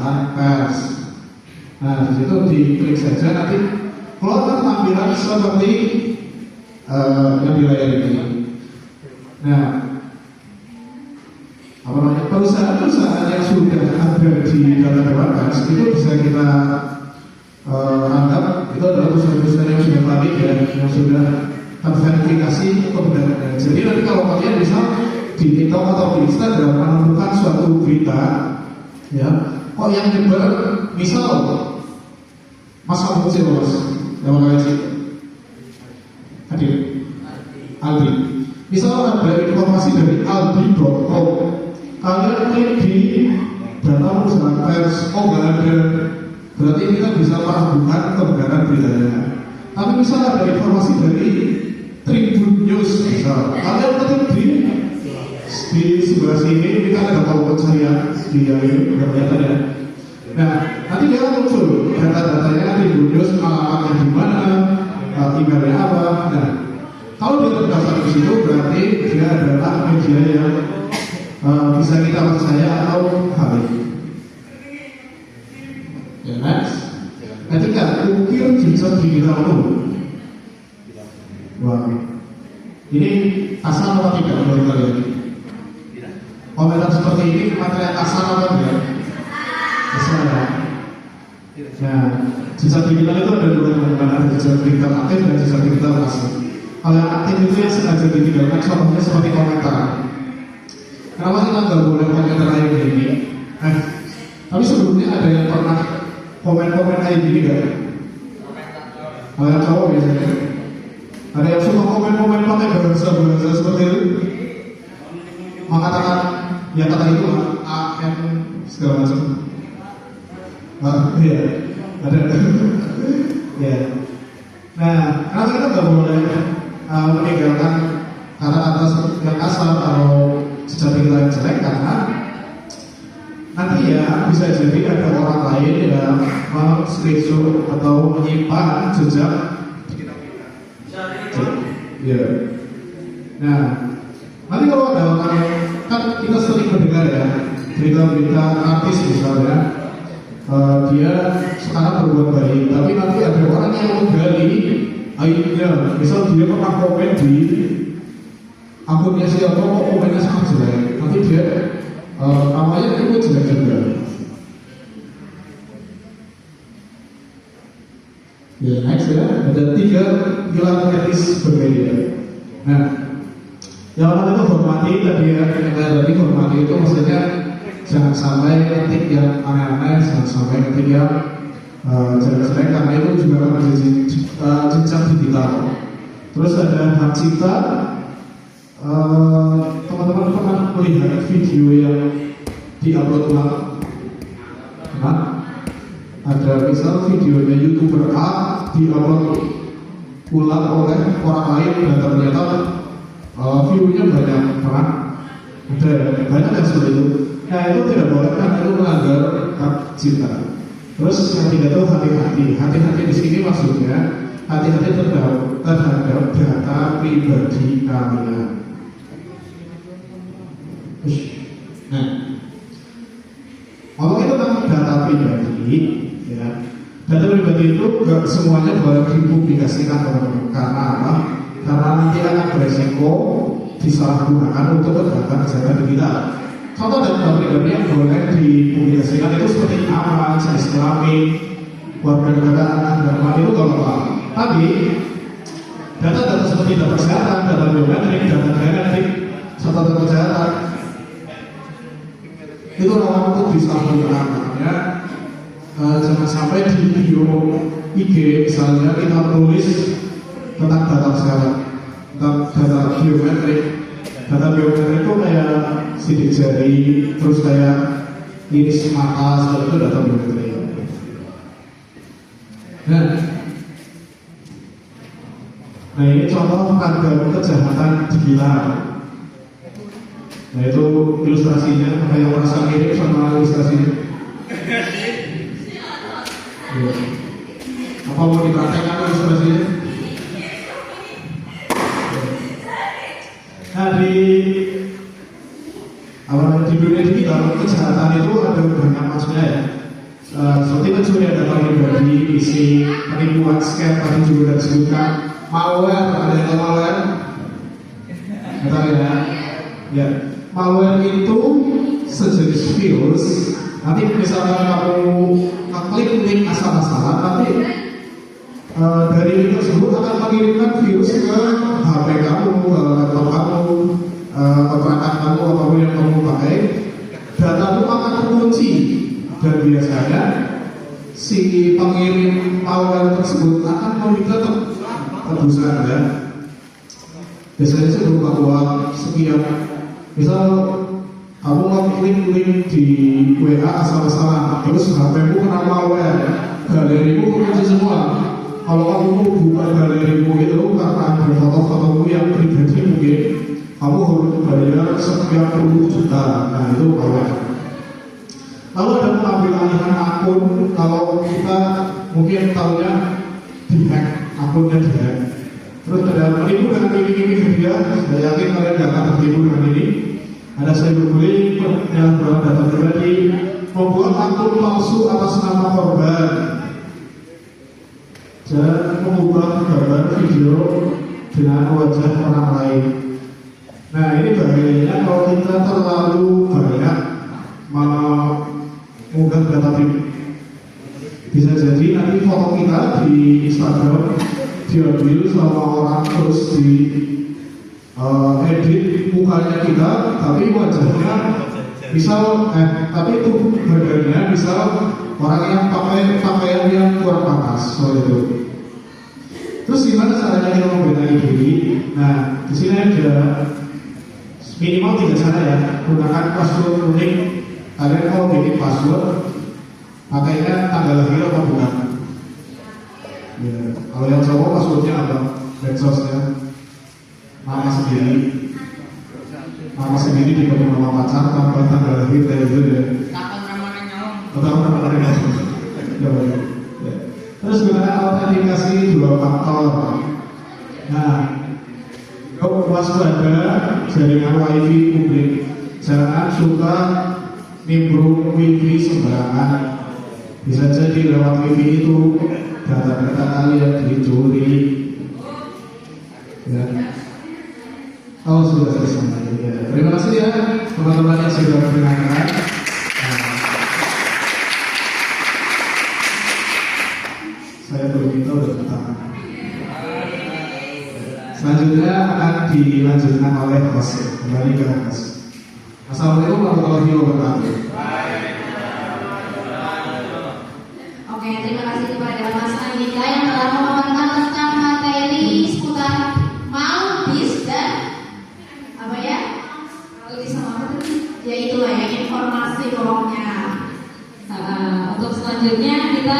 pemeriksaan pers. Nah, di situ diklik saja, nanti keluar tampilan seperti yang di layar ini. Nah, apa namanya, perusahaan-perusahaan yang sudah ada di dalam Dewan Pers itu bisa kita anggap itu adalah perusahaan-perusahaan yang sudah valid ya, yang sudah terverifikasi kebenarannya. Jadi nanti kalau kalian bisa di TikTok atau di Instagram menemukan suatu berita, ya, kok yang nyebar, misal Mas Abu sih Mas, nama kalian sih, hadir, Aldi. Misal ada informasi dari aldi.com, kalian klik di data perusahaan pers, oh nggak ada, berarti kita bisa meragukan kebenaran beritanya. Tapi misal ada informasi dari Tribun News, misal kalian klik di sebelah sini, kita ada tombol pencarian di yang ini, nggak kelihatan ya. Nah, nanti dia muncul data-datanya Tribun News, alamatnya di mana, emailnya apa. Nah, kalau dia terdaftar di situ berarti dia adalah media yang bisa kita percaya atau valid. Ya, next. Ketika ukir jejak digital itu, wah, ini asal apa tidak menurut kalian? Komentar seperti ini materi asal apa tidak? Asal ya. Nah, jejak digital itu ada dua teman-teman, ada jejak digital aktif dan jejak digital pasif. Kalau yang aktif itu yang sengaja ditinggalkan, contohnya seperti komentar. Kenapa kita nggak boleh komentar kayak gini? Tapi sebelumnya ada yang pernah komen-komen kayak gini nggak? Kalau yang cowok biasanya ada yang suka komen-komen pakai bahasa-bahasa seperti itu, mengatakan ya kata itu AM segala macam. Iya, ada. Ya. Nah, karena kita nggak boleh meninggalkan kata-kata yang kasar atau jejak digital yang jelek, karena nanti ya bisa jadi ada orang lain yang men-screenshot atau menyimpan jejak digital kita. Ya. Nah, nanti kalau ada orang, kan kita sering mendengar ya berita-berita artis misalnya, dia sekarang berbuat baik, tapi nanti ada orang yang menggali aibnya. Misal dia pernah komen di akunnya siapa, kok komennya sangat jelek, nanti dia namanya itu jelek juga. Ya, next ya, ada 3 pilar etis bermedia. Nah, yang pertama itu hormati, tadi ya, tadi hormati itu maksudnya jangan sampai ketik yang aneh-aneh, jangan sampai ketik yang jelek-jelek, karena itu juga akan menjadi jejak digital. Terus ada hak cipta. Teman-teman pernah melihat video yang diupload ulang? Nah, ada misal videonya YouTuber A diupload ulang oleh orang lain dan ternyata view-nya banyak, pernah ada banyak yang seperti itu. Nah, itu tidak boleh karena itu melanggar hak cipta. Terus yang ketiga itu hati-hati. Hati-hati di sini maksudnya hati-hati terhadap data pribadi kalian. Nah, ngomongin tentang data pribadi, ya, data pribadi itu gak semuanya boleh dipublikasikan, teman-teman. Karena apa? Karena nanti akan beresiko disalahgunakan untuk kejahatan digital. Contoh data pribadi yang boleh dipublikasikan itu seperti nama, jenis kelamin, warga negara, agama, itu kalau apa. Tapi data-data seperti data kesehatan, data biometrik, data genetik, serta data kesehatan itu rawan untuk disalahgunakan, ya. Jangan sampai di bio IG misalnya kita tulis tentang data kesehatan, tentang data biometrik. Data biometrik itu kayak sidik jari, terus kayak iris mata, seperti itu data biometrik. Nah ini contoh ragam kejahatan digital. Nah itu ilustrasinya, kayak merasa mirip sama ilustrasinya. Ya. Apa mau dipraktekkan ilustrasinya? Nah di dunia digital kejahatan itu ada banyak macamnya ya. seperti pencurian data pribadi, isi penipuan, scam tadi juga disebutkan, malware, ada yang tahu malware? Tahu ya? Ya, malware itu sejenis virus. Nanti misalnya kamu klik link asal-asalan, nanti dari link tersebut akan mengirimkan virus ke HP kamu, ke laptop kamu, ke perangkat kamu, apapun yang kamu pakai. Datamu akan terkunci, dan biasanya si pengirim malware tersebut akan meminta tebusan ya. Biasanya sih berupa uang sekian. Misal kamu ngeklik link di WA asal-asalan, terus HP-mu kena malware, galerimu kunci semua. Kalau kamu buka galerimu itu karena ada foto-fotomu yang pribadi mungkin, kamu harus bayar sekian puluh juta. Nah itu malware. Lalu ada pengambil alihan akun. Kalau kita mungkin tahunya dihack, akunnya dihack. Terus ada menipu dengan ini dia. Saya yakin kalian gak akan tertipu dengan ini. Ada cyberbullying, penyalahgunaan data pribadi, membuat akun palsu atas nama korban, dan mengubah gambar video dengan wajah orang lain. Nah ini bahayanya kalau kita terlalu banyak mengunggah data pribadi. Bisa jadi nanti foto kita di Instagram diambil sama orang, terus di edit mukanya kita, tapi wajahnya misal tapi itu badannya misal orang yang pakai pakaian yang kurang pantas, soal itu. Terus gimana caranya kita membedakan diri? Nah di sini ada minimal 3 cara ya. Gunakan password unik. Kalian kalau bikin password pakainya tanggal lahir atau bukan? Ya, kalau yang cowok passwordnya apa? Medsosnya nama sendiri dipakai nama pacar, tanggal lahir kayak gitu ya. Atau nama nyolong. Ya. Terus gunakan autentikasi 2 faktor. Nah, waspada jaringan wifi publik. Jangan suka nimbrung wifi sembarangan. Bisa jadi lewat wifi itu data-data kalian dicuri. Ya. Oh sudah selesai. Ya. Terima kasih ya teman-teman yang sudah mendengarkan. Saya belum minta udah bertangan. Selanjutnya akan dilanjutkan oleh host. Kembali ke host. Assalamualaikum warahmatullahi wabarakatuh. Oke, terima kasih kepada Mas Andika yang telah memaparkan tentang materi seputar malbis dan apa ya? Malbis sama apa tadi? Ya itulah ya, informasi pokoknya. Untuk selanjutnya kita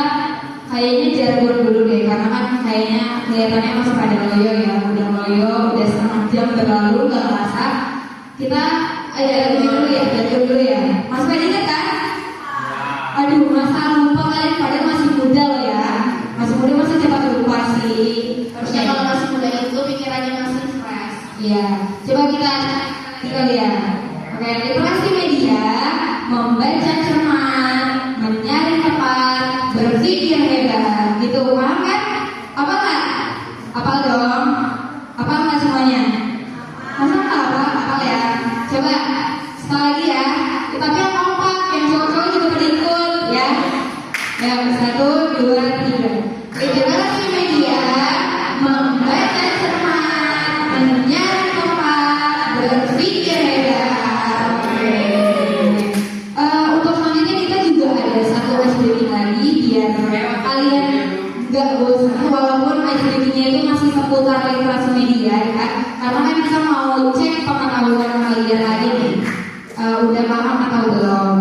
kayaknya jargon dulu deh, karena kan kayaknya kelihatannya masih pada loyo ya, udah setengah jam berlalu nggak kerasa. Kita ada dulu ya, Mas Fedi ingat kan? Aduh, masa lupa kalian padahal masih muda loh ya. Masih muda masih cepat lupa sih. Harusnya kalau masih muda itu pikirannya masih fresh. Iya, coba kita lihat. Oke, literasi media, membaca cermat, mencari tepat, berpikir hebat. Gitu, paham kan? Apa nggak? Apal dong? Apal nggak semuanya? Masa nggak apa ya? Coba sekali lagi ya. Tapi yang kompak, yang cowok-cowok juga pada ikut ya. Yang 1, 2, 3. Literasi media, membaca cermat, mencari tepat, berpikir hebat. Untuk selanjutnya kita juga ada satu SBB lagi biar kalian nggak bosan, walaupun SBB-nya itu masih seputar literasi media ya kan. Karena kan kita mau cek pengetahuan kalian lagi nih. Udah paham atau belum?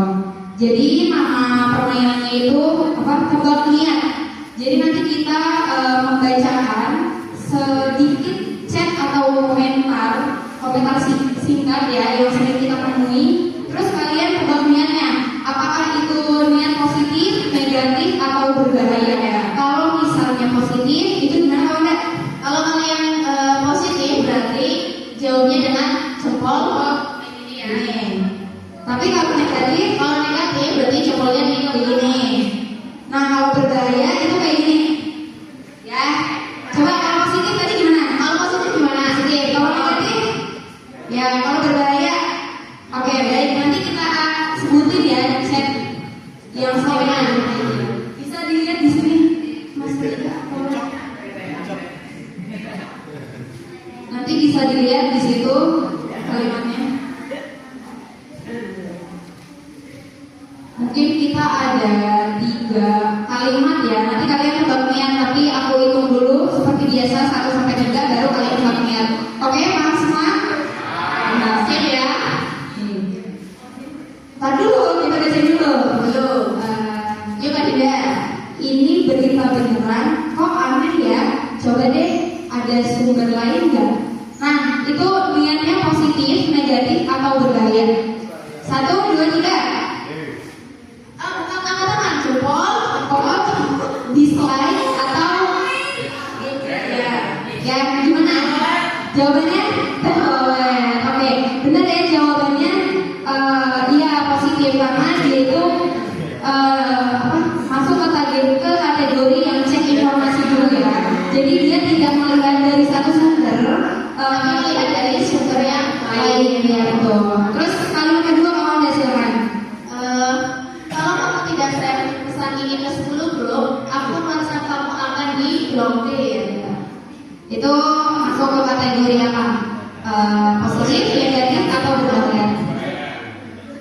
Jadi nama permainannya itu tebak niat. Jadi nanti kita membacakan sedikit chat atau komentar singkat ya yang sering kita temui. Terus kalian tebak niatnya. Apakah itu niat positif, negatif atau berbahaya ya? Kalau misalnya positif itu gimana kalau enggak? Kalau kalian positif berarti jawabnya dengan jempol. Tapi kalau negatif berarti jempolnya begini. Yang soalnya bisa dilihat di sini, Mas Rika. Nanti bisa dilihat di situ kalimatnya. Mungkin kita ada 3 kalimat ya. Nanti kalian tebak niat, tapi aku hitung dulu seperti biasa 1 sampai 3 baru kalian tebak niat. Oke, paham semua? Nah, siap ya. Tar dulu, kita baca dulu. Yuk Kak Dinda, ini berita beneran, kok aneh ya? Coba deh, ada sumber lain nggak? Nah, itu niatnya positif, negatif, atau berbahaya? 1, 2, 3. Bukan tangan, jempol, dislike, atau ya gimana? Jawabannya? Oke, benar ya jawabannya. Iya positif karena dia itu masuk ke kategori yang cek informasi dulu ya. Jadi dia tidak melihat dari satu sumber, tapi melihat dari sumber yang lain ya betul. Terus kalimat kedua mau ada silakan. Kalau kamu tidak share pesan ini ke 10 grup, aku merasa kamu akan di blokir. Itu masuk ke kategori apa? Positif, negatif, atau berbahaya?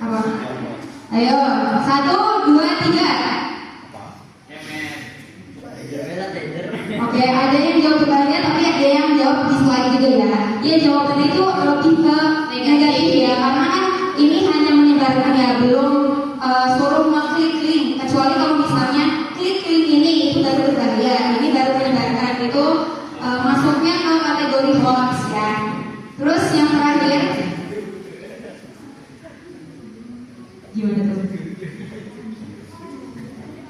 Apa? Ayo, 1, 2, 3. Oke, ada yang jawab berbahaya, tapi ada yang jawab dislike juga ya. Ya jawabannya itu lebih ke negatif ya, karena kan ini hanya menyebarkan ya, belum suruh ngeklik link. Kecuali kalau misalnya klik link ini itu baru berbahaya, ini baru menyebarkan itu masuknya ke kategori hoax ya. Terus yang terakhir, gimana tuh?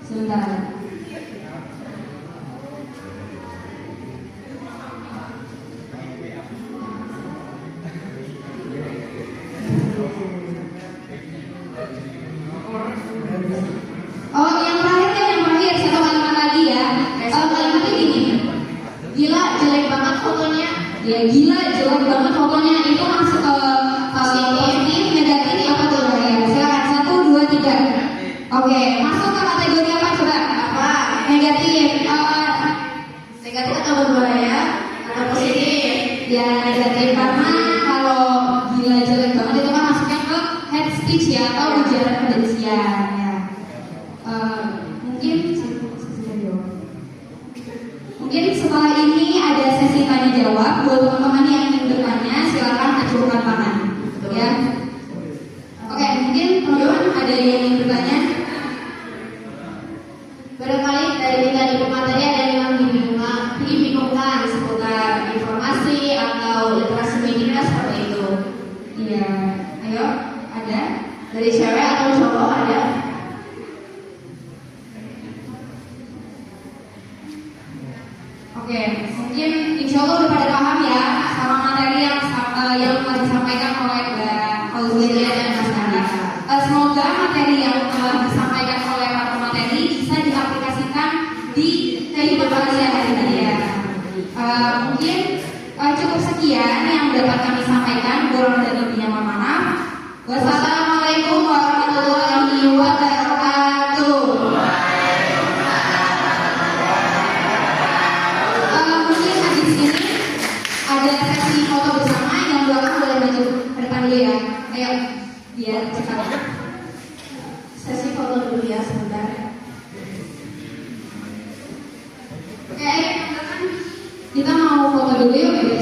Sebentar. Oh, yang terakhir, satu kalimat lagi ya. Kalimatnya gini. Gila, jelek banget fotonya. Ya gila, jelek banget fotonya. Itu masuk ke positif, negatif, apa tuh ya? Silakan 1, 2, 3. Oke, masuk ke kategori apa coba? Apa? Negatif. Negatif atau berbahaya? Atau positif? Ya negatif karena kalau gila jelek banget itu kan masuknya ke hate speech ya atau ujaran kebencian ya. Mungkin setelah ini ada sesi tanya jawab buat teman-teman yang ingin bertanya silakan ajukan tangan ya. Oke, mungkin teman-teman ada yang ingin bertanya? Barangkali dari kita di pemateri ada yang dibingungkan seputar informasi atau literasi media seperti itu. Iya, ayo ada dari cewek atau cowok ada? Oke, mungkin insya Allah udah pada paham ya sama materi yang telah disampaikan oleh Mbak Fauzia dan Mas Nanda. Semoga materi yang telah disampaikan oleh para pemateri bisa diaplikasikan di kehidupan sehari-hari tadi ya. Mungkin cukup sekian yang dapat kami sampaikan. Kurang dan lebihnya mohon maaf. Wassalamualaikum warahmatullahi wabarakatuh. Mungkin habis ini ada sesi foto bersama, yang belakang boleh maju ke depan dulu ya. Ayo, biar cepat. Sesi foto dulu ya sebentar. Oke, teman-teman, kita mau foto dulu yuk.